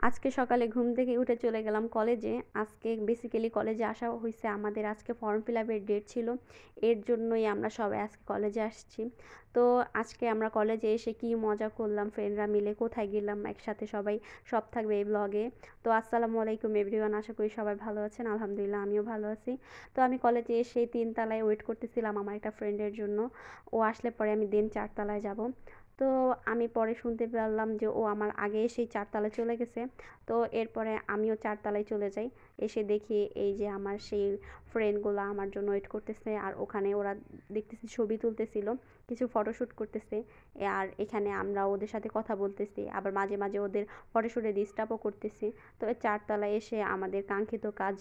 আজকে সকালে ঘুম থেকে উঠে চলে গেলাম কলেজে। আজকে বেসিক্যালি কলেজে আসা হইছে আমাদের আজকে ফর্ম ফিল আপের ডেট ছিল। এর জন্যই আমরা সবাই আজকে কলেজে আসছি। তো আজকে আমরা কলেজে এসে কি মজা করলাম ফ্রেন্ডরা মিলে, কোথায় গেলাম একসাথে সবাই, সব থাকবে এই ব্লগে। তো আসসালামু আলাইকুম এভরিওয়ান, আশা করি সবাই ভালো আছেন। আলহামদুলিল্লাহ আমিও ভালো আছি। তো আমি কলেজে এসে 3 তলায় ওয়েট করতেছিলাম আমার একটা ফ্রেন্ডের জন্য। ও আসলে পরে আমি দেন 4 তলায় যাব। তো আমি পরে শুনতে পেলাম যে ও আমার আগে এসেই 4 তলায় চলে গেছে। তো এরপরে আমিও 4 তলায় চলে যাই। এসে দেখি এই যে আমার সেই ফ্রেন্ডগুলো আমার জন্য ওয়েট করতেছে, আর ওখানে ওরা দেখতেছি ছবি তুলতেছিল, কিছু ফটোশ্যুট করতেছে। আর এখানে আমরা ওদের সাথে কথা বলতেছি, আবার মাঝে মাঝে ওদের ফটোশ্যুটে ডিস্টার্বও করতেছি। তো 4 তলায় এসে আমাদের কাঙ্ক্ষিত কাজ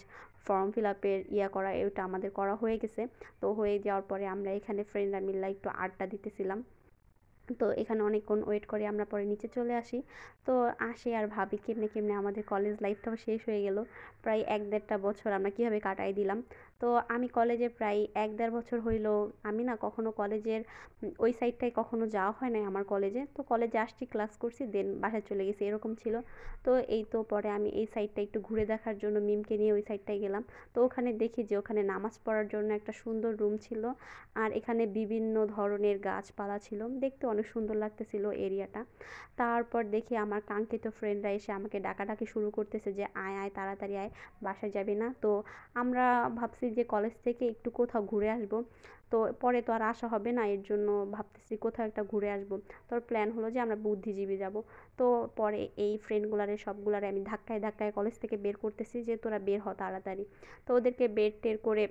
ফর্ম ফিল আপের করা, এটা আমাদের করা হয়ে গেছে। তো হয়ে যাওয়ার পরে আমরা এখানে ফ্রেন্ডরা মিলে একটু আড্ডা দিতেছিলাম। তো এখানে অনেকক্ষণ ওয়েট করে আমরা পরে নিচে চলে আসি। তো আসি আর ভাবি কেমনে কেমনে আমাদের কলেজ লাইফটাও শেষ হয়ে গেল। প্রায় 1-1.5টা বছর আমরা কীভাবে কাটাই দিলাম। তো আমি কলেজে প্রায় 1-1.5 বছর হইল, আমি না কখনো কলেজের ওই সাইডটায় কখনো যাওয়া হয় নাই আমার কলেজে। তো কলেজে আসছি, ক্লাস করছি, দেন বাসায় চলে গেছি, এরকম ছিল। তো এই তো পরে আমি এই সাইডটা একটু ঘুরে দেখার জন্য মিমকে নিয়ে ওই সাইডটায় গেলাম। তো ওখানে দেখি যে ওখানে নামাজ পড়ার জন্য একটা সুন্দর রুম ছিল, আর এখানে বিভিন্ন ধরনের গাছপালা ছিল, দেখতে অনেক সুন্দর লাগতেছিল এরিয়াটা। তারপর দেখি আমার কাঙ্ক্ষিত ফ্রেন্ডরা এসে আমাকে ডাকাডাকি শুরু করতেছে যে আয় আয় তাড়াতাড়ি আয়, বাসায় যাবি না? তো আমরা ভাবছি যে কলেজ থেকে একটু কোথাও ঘুরে আসবো। তো পরে তো আর আসা হবে না, এর জন্য ভাবতেছি কোথাও একটা ঘুরে আসবো। তোর প্ল্যান হলো যে আমরা বুদ্ধিজীবী যাব। তো পরে এই ফ্রেন্ডগুলারে সবগুলারে আমি ধাক্কায় ধাক্কায় কলেজ থেকে বের করতেছি যে তোরা বের হ তাড়াতাড়ি। তো ওদেরকে বের টের করে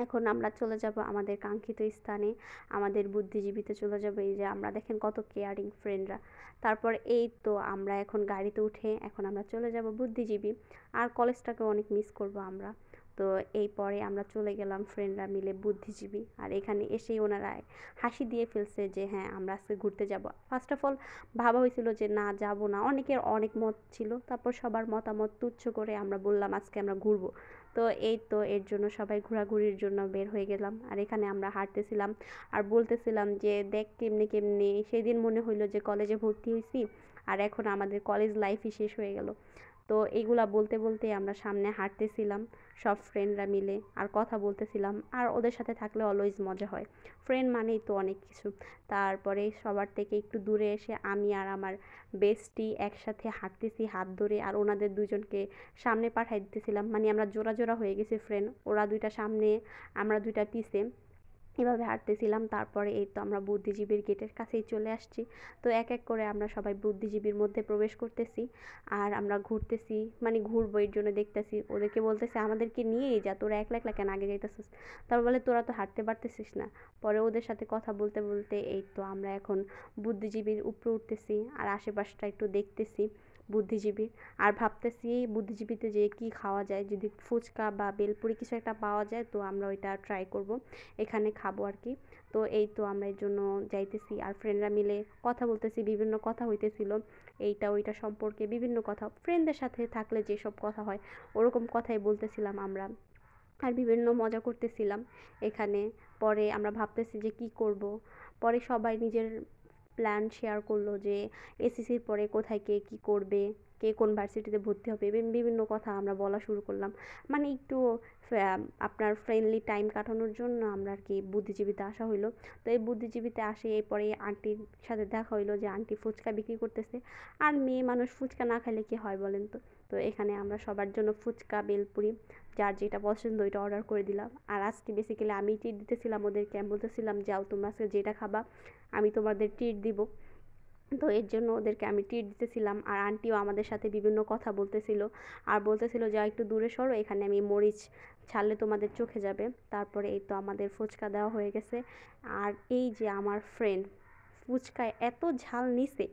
এখন আমরা চলে যাব আমাদের কাঙ্ক্ষিত স্থানে, আমাদের বুদ্ধিজীবীতে চলে যাব। এই যে আমরা দেখেন কত কেয়ারিং ফ্রেন্ডরা। তারপর এই তো আমরা এখন গাড়িতে উঠে এখন আমরা চলে যাব বুদ্ধিজীবী। আর কলেজটাকে অনেক মিস করব আমরা। তো এই পরে আমরা চলে গেলাম ফ্রেন্ডরা মিলে বুদ্ধিজীবী, আর এখানে এসেই ওনারা হাসি দিয়ে ফেলছে যে হ্যাঁ আমরা আজকে ঘুরতে যাব। ফার্স্ট অফ অল ভাবা হয়েছিল যে না যাব না, অনেকের অনেক মত ছিল, তারপর সবার মতামত তুচ্ছ করে আমরা বললাম আজকে আমরা ঘুরবো। তো এই তো এর জন্য সবাই ঘোরাঘুরির জন্য বের হয়ে গেলাম, আর এখানে আমরা হাঁটতেছিলাম আর বলতেছিলাম যে দেখ কেমনে কেমনে সেদিন মনে হইলো যে কলেজে ভর্তি হয়েছি, আর এখন আমাদের কলেজ লাইফই শেষ হয়ে গেল। তো এইগুলা বলতে বলতে আমরা সামনে হাঁটতেছিলাম সব ফ্রেন্ডরা মিলে, আর কথা বলতেছিলাম, আর ওদের সাথে থাকলে অলওয়েজ মজা হয়। ফ্রেন্ড মানেই তো অনেক কিছু। তারপরে সবার থেকে একটু দূরে এসে আমি আর আমার বেস্টি একসাথে হাঁটতেছি হাত ধরে, আর ওনাদের দুজনকে সামনে পাঠাই দিতেছিলাম, মানে আমরা জোড়া জোড়া হয়ে গেছি ফ্রেন্ড, ওরা দুইটা সামনে আমরা দুইটা পিছে, এভাবে হাঁটতেছিলাম। তারপরে এই তো আমরা বুদ্ধিজীবীর গেটের কাছেই চলে আসছি। তো এক এক করে আমরা সবাই বুদ্ধিজীবীর মধ্যে প্রবেশ করতেছি, আর আমরা ঘুরতেছি, মানে ঘুরবো এর জন্য দেখতেছি, ওদেরকে বলতেছে আমাদেরকে নিয়েই যা, তোরা একলা একলা কেন আগে যাইতেছিস? তারপর বলে তোরা তো হাঁটতে পারতেছিস না। পরে ওদের সাথে কথা বলতে বলতে এই তো আমরা এখন বুদ্ধিজীবীর উপরে উঠতেছি, আর আশেপাশটা একটু দেখতেছি বুদ্ধিজীবীর। আর ভাবতেছি বুদ্ধিজীবীতে যেয়ে কী খাওয়া যায়, যদি ফুচকা বা বেলপুরি কিছু একটা পাওয়া যায় তো আমরা ওইটা ট্রাই করব, এখানে খাবো আর কি। তো এই তো আমরা এর জন্য যাইতেছি, আর ফ্রেন্ডরা মিলে কথা বলতেছি, বিভিন্ন কথা হইতেছিল এইটা ওইটা সম্পর্কে, বিভিন্ন কথা ফ্রেন্ডদের সাথে থাকলে যেসব কথা হয় ওরকম কথাই বলতেছিলাম আমরা, আর বিভিন্ন মজা করতেছিলাম এখানে। পরে আমরা ভাবতেছি যে কি করব। পরে সবাই নিজের প্ল্যান শেয়ার করলো যে এসএসসির পরে কোথায় কে কী করবে, কে কোন ভার্সিটিতে ভর্তি হবে, বিভিন্ন কথা আমরা বলা শুরু করলাম। মানে একটু আপনার ফ্রেন্ডলি টাইম কাটানোর জন্য আমরা আর কি বুদ্ধিজীবীতে আসা হইলো। তো এই বুদ্ধিজীবীতে আসে এরপরে আন্টির সাথে দেখা হইলো যে আন্টি ফুচকা বিক্রি করতেছে, আর মেয়ে মানুষ ফুচকা না খেলে কি হয় বলেন তো? তো এখানে আমরা সবার জন্য ফুচকা বেলপুরি যার যেটা পছন্দ ওইটা অর্ডার করে দিলাম। আর আজকে বেসিক্যালি আমি ট্রিট দিতেছিলাম ওদেরকে, আমি বলতেছিলাম যাও তোমরা আজকে যেটা খাবা আমি তোমাদের ট্রিট দিব। তো এর জন্য ওদেরকে আমি ট্রিট দিতেছিলাম, আর আন্টিও আমাদের সাথে বিভিন্ন কথা বলতেছিল, আর বলতেছিল যা একটু দূরে সরো, এখানে আমি মরিচ ছাড়লে তোমাদের চোখে যাবে। তারপরে এই তো আমাদের ফুচকা দেওয়া হয়ে গেছে, আর এই যে আমার ফ্রেন্ড ফুচকায় এত ঝাল নিছে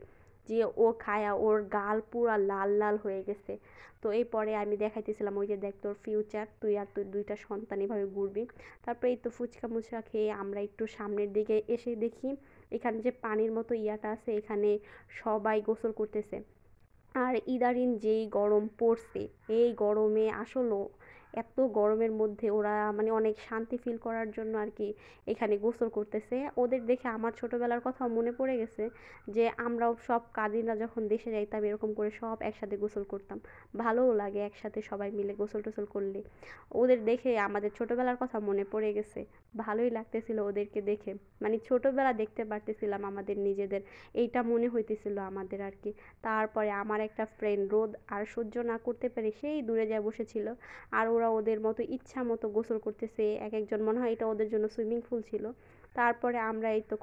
যে ও খায়া ওর গাল পুরা লাল লাল হয়ে গেছে। তো এই পরে আমি দেখাইতেছিলাম ওই যে দেখ তোর ফিউচার, তুই আর তুই দুইটা সন্তান এভাবে ঘুরবি। তারপরে এই তো ফুচকা মুচকা খেয়ে আমরা একটু সামনের দিকে এসে দেখি এখানে যে পানির মতো ইয়াটা আছে, এখানে সবাই গোসল করতেছে। আর ইদারিং যেই গরম পড়ছে, এই গরমে আসলেও এত গরমের মধ্যে ওরা মানে অনেক শান্তি ফিল করার জন্য আর কি এখানে গোসল করতেছে। ওদের দেখে আমার ছোটোবেলার কথাও মনে পড়ে গেছে যে আমরাও সব কাজিনরা যখন দেশে যাইতাম এরকম করে সব একসাথে গোসল করতাম। ভালোও লাগে একসাথে সবাই মিলে গোসল টোসল করলে। ওদের দেখে আমাদের ছোটোবেলার কথা মনে পড়ে গেছে। ভালোই লাগতেছিল ওদেরকে দেখে, মানে ছোটোবেলা দেখতে পারতেছিলাম আমাদের নিজেদের, এইটা মনে হইতেছিল আমাদের আর কি। তারপরে আমার একটা ফ্রেন্ড রোদ আর সহ্য না করতে পেরে সেই দূরে যায় বসেছিল, আর ওরা ওদের মতো ইচ্ছা মতো গোসল করতেছে, এক একজন মনে হয় এটা ওদের জন্য সুইমিং পুল ছিল। তারপরে আমরা এই তো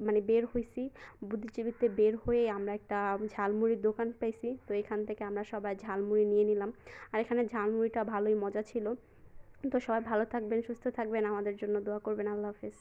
মানে বের হইছি, বুদ্ধিজীবীতে বের হয়ে আমরা একটা ঝালমুড়ির দোকান পাইছি, তো এখান থেকে আমরা সবাই ঝালমুড়ি নিয়ে নিলাম। আর এখানে ঝালমুড়িটা ভালোই মজা ছিল। তো সবাই ভালো থাকবেন, সুস্থ থাকবেন, আমাদের জন্য দোয়া করবেন। আল্লাহ হাফেজ।